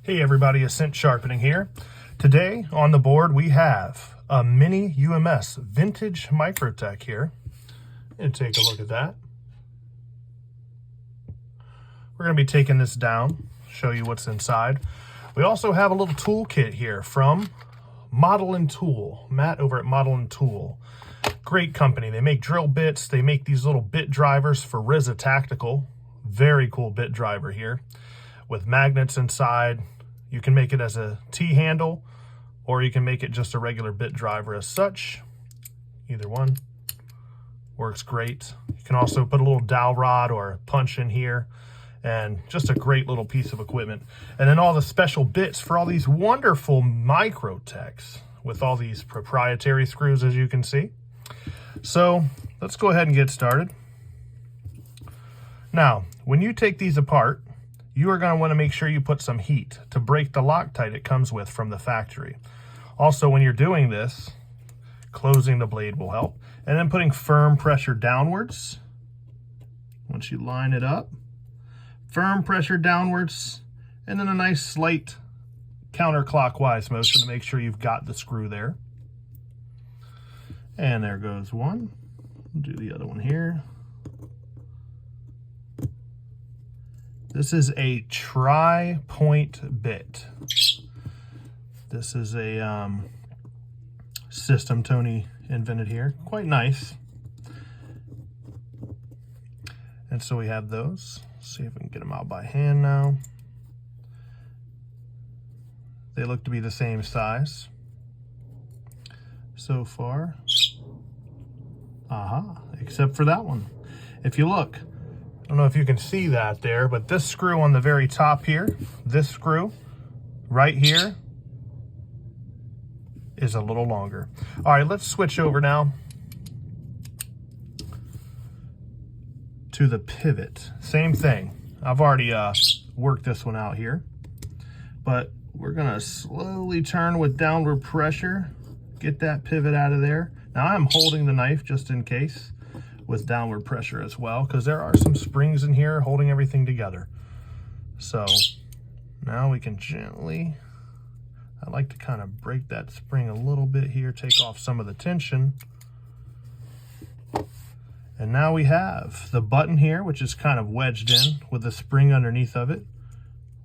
Hey everybody, Ascent Sharpening here. Today on the board we have a mini UMS vintage Microtech here. And take a look at that. We're going to be taking this down, show you what's inside. We also have a little toolkit here from Model and Tool, Matt over at Model and Tool. Great company. They make drill bits. They make these little bit drivers for RZA Tactical. Very cool bit driver here with magnets inside. You can make it as a T-handle, or you can make it just a regular bit driver as such. Either one works great. You can also put a little dowel rod or punch in here, and just a great little piece of equipment. And then all the special bits for all these wonderful Microtechs with all these proprietary screws, as you can see. So let's go ahead and get started. Now, when you take these apart, you are going to want to make sure you put some heat to break the Loctite it comes with from the factory. Also, when you're doing this, closing the blade will help. And then putting firm pressure downwards. Once you line it up, firm pressure downwards, and then a nice slight counterclockwise motion to make sure you've got the screw there. And there goes one. We'll do the other one here. This is a tri-point bit. This is a system Tony invented here. Quite nice. And so we have those. Let's see if we can get them out by hand now. They look to be the same size so far. Aha, except for that one. If you look, I don't know if you can see that there, but this screw on the very top here, this screw right here is a little longer. All right, let's switch over now to the pivot. Same thing. I've already worked this one out here, but we're gonna slowly turn with downward pressure, get that pivot out of there. Now I'm holding the knife just in case with downward pressure as well, because there are some springs in here holding everything together. So now we can gently, I like to kind of break that spring a little bit here, take off some of the tension. And now we have the button here, which is kind of wedged in with the spring underneath of it.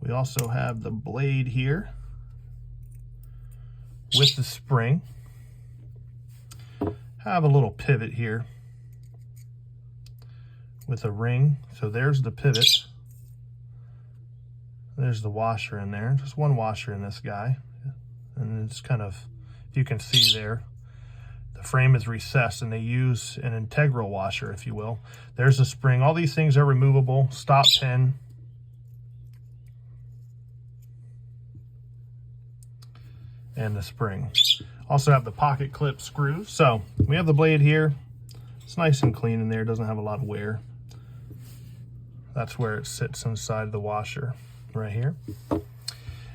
We also have the blade here with the spring. Have a little pivot here with a ring. So there's the pivot. There's the washer in there. Just one washer in this guy. And it's kind of, you can see there, the frame is recessed and they use an integral washer, if you will. There's a spring. All these things are removable. Stop pin. And the spring. Also have the pocket clip screws. So we have the blade here. It's nice and clean in there. It doesn't have a lot of wear. That's where it sits inside the washer right here.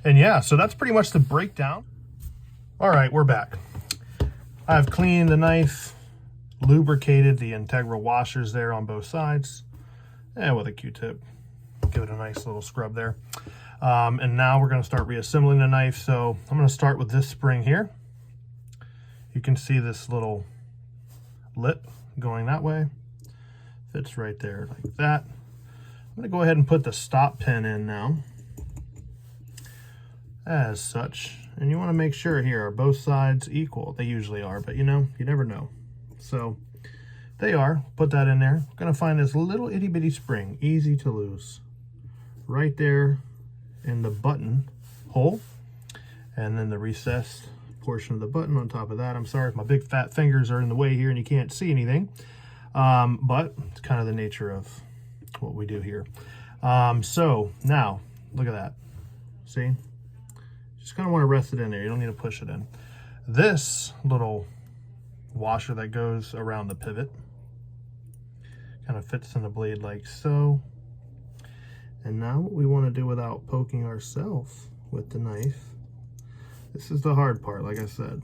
And yeah, so that's pretty much the breakdown. All right, we're back. I've cleaned the knife, lubricated the integral washers there on both sides, and with a Q-tip, give it a nice little scrub there. And now we're going to start reassembling the knife. So I'm going to start with this spring here. You can see this little lip going that way. Fits right there like that. I'm going to go ahead and put the stop pin in now as such. And you want to make sure here, are both sides equal? They usually are, but you know, you never know. So they are. Put that in there. I'm going to find this little itty bitty spring, easy to lose, right there in the button hole, and then the recessed portion of the button on top of that. I'm sorry if my big fat fingers are in the way here and you can't see anything, but it's kind of the nature of what we do here. So now look at that. See, just kind of want to rest it in there. You don't need to push it in. This little washer that goes around the pivot kind of fits in the blade like so. And now what we want to do without poking ourselves with the knife, this is the hard part, like I said.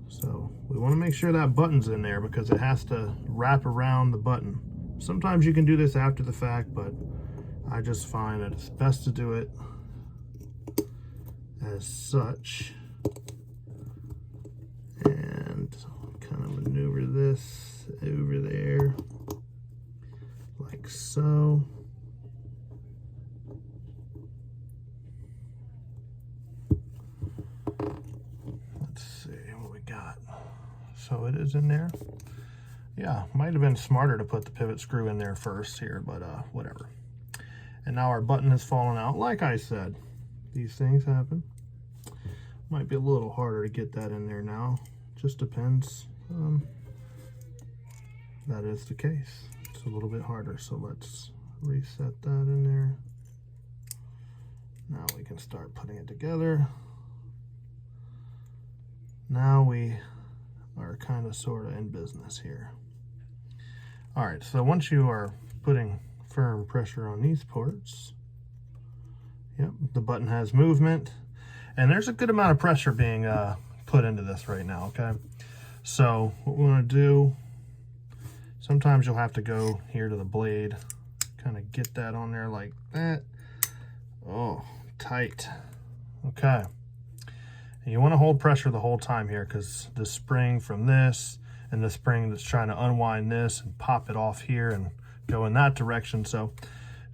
So we want to make sure that button's in there because it has to wrap around the button. Sometimes you can do this after the fact, but I just find that it's best to do it as such. And kind of maneuver this over there like so. Let's see what we got. So it is in there. Yeah, might have been smarter to put the pivot screw in there first here, but whatever. And now our button has fallen out. Like I said, these things happen. Might be a little harder to get that in there now. Just depends. That is the case. It's a little bit harder, so let's reset that in there. Now we can start putting it together. Now we are kind of sort of in business here. All right, so once you are putting firm pressure on these ports, yep, the button has movement, and there's a good amount of pressure being put into this right now, okay? So what we want to do, sometimes you'll have to go here to the blade, kind of get that on there like that. Oh, tight. Okay. And you want to hold pressure the whole time here, because the spring from this and the spring that's trying to unwind this and pop it off here and go in that direction. So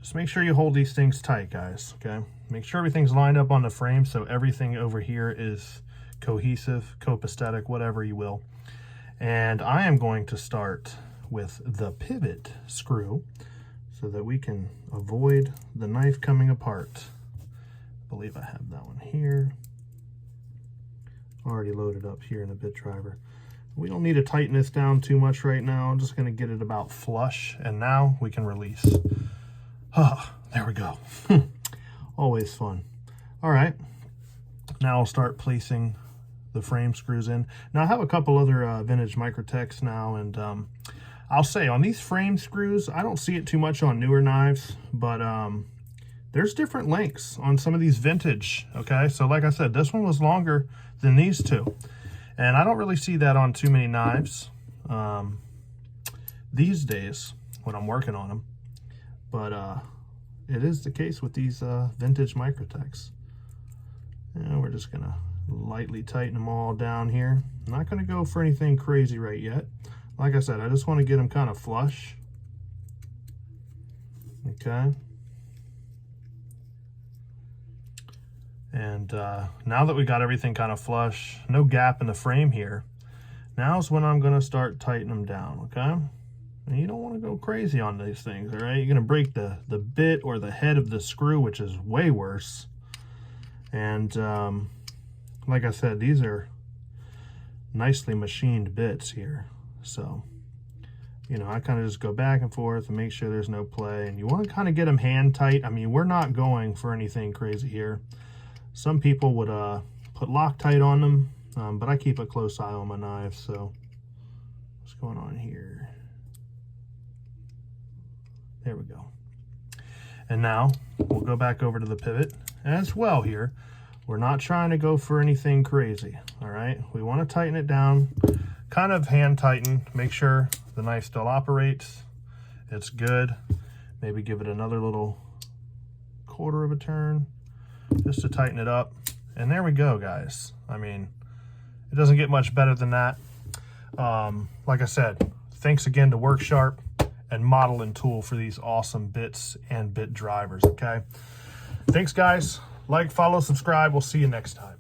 just make sure you hold these things tight, guys, okay? Make sure everything's lined up on the frame so everything over here is cohesive, copacetic, whatever you will. And I am going to start with the pivot screw so that we can avoid the knife coming apart. I believe I have that one here. Already loaded up here in the bit driver. We don't need to tighten this down too much right now. I'm just going to get it about flush, and now we can release. Ah, there we go. Always fun. All right, now I'll start placing the frame screws in. Now I have a couple other vintage Microtechs now, and I'll say on these frame screws, I don't see it too much on newer knives, but there's different lengths on some of these vintage, okay? So like I said, this one was longer than these two. And I don't really see that on too many knives these days when I'm working on them. But it is the case with these vintage Microtechs. And we're just gonna lightly tighten them all down here. I'm not gonna go for anything crazy right yet. Like I said, I just wanna get them kind of flush. Okay. And now that we got everything kind of flush, no gap in the frame here, now's when I'm gonna start tightening them down, okay? And you don't wanna go crazy on these things, all right? You're gonna break the bit or the head of the screw, which is way worse. And like I said, these are nicely machined bits here. So, you know, I kind of just go back and forth and make sure there's no play. And you wanna kind of get them hand tight. I mean, we're not going for anything crazy here. Some people would put Loctite on them, but I keep a close eye on my knives. So what's going on here? There we go. And now we'll go back over to the pivot as well here. We're not trying to go for anything crazy, all right? We want to tighten it down, kind of hand tighten, make sure the knife still operates, it's good. Maybe give it another little quarter of a turn, just to tighten it up. And there we go, guys. I mean, it doesn't get much better than that. Like I said, thanks again to Worksharp and Model and Tool for these awesome bits and bit drivers, okay? Thanks, guys. Like, follow, subscribe. We'll see you next time.